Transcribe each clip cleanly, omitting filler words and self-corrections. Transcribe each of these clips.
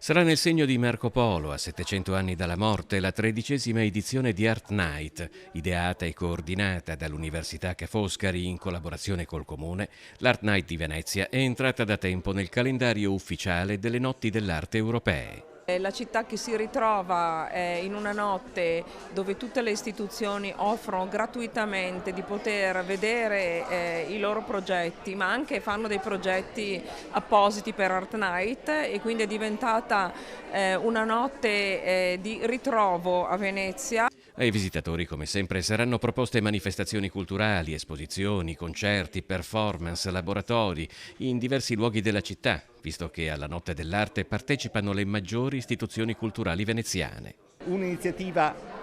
Sarà nel segno di Marco Polo, a 700 anni dalla morte, la 13ª edizione di Art Night, ideata e coordinata dall'Università Ca' Foscari in collaborazione col Comune. L'Art Night di Venezia è entrata da tempo nel calendario ufficiale delle notti dell'arte europee. La città che si ritrova in una notte dove tutte le istituzioni offrono gratuitamente di poter vedere i loro progetti, ma anche fanno dei progetti appositi per Art Night, e quindi è diventata una notte di ritrovo a Venezia. Ai visitatori, come sempre, saranno proposte manifestazioni culturali, esposizioni, concerti, performance, laboratori in diversi luoghi della città, visto che alla Notte dell'Arte partecipano le maggiori istituzioni culturali veneziane. Un'iniziativa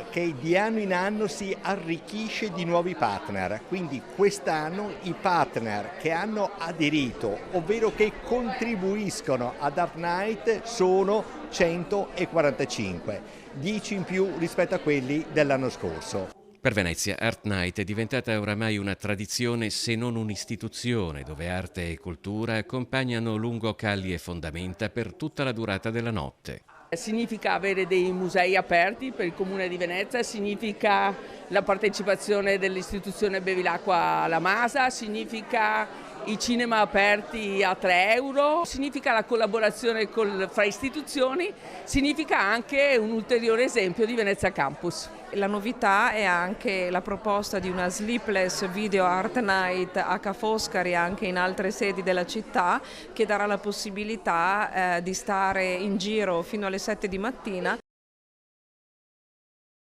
che di anno in anno si arricchisce di nuovi partner, quindi quest'anno i partner che hanno aderito, ovvero che contribuiscono ad Art Night, sono 145, 10 in più rispetto a quelli dell'anno scorso. Per Venezia, Art Night è diventata oramai una tradizione, se non un'istituzione, dove arte e cultura accompagnano lungo calli e fondamenta per tutta la durata della notte. Significa avere dei musei aperti per il Comune di Venezia, significa la partecipazione dell'istituzione Bevilacqua alla Masa, significa i cinema aperti a 3 euro, significa la collaborazione fra istituzioni, significa anche un ulteriore esempio di Venezia Campus. La novità è anche la proposta di una sleepless video art night a Ca' Foscari e anche in altre sedi della città, che darà la possibilità di stare in giro fino alle 7 di mattina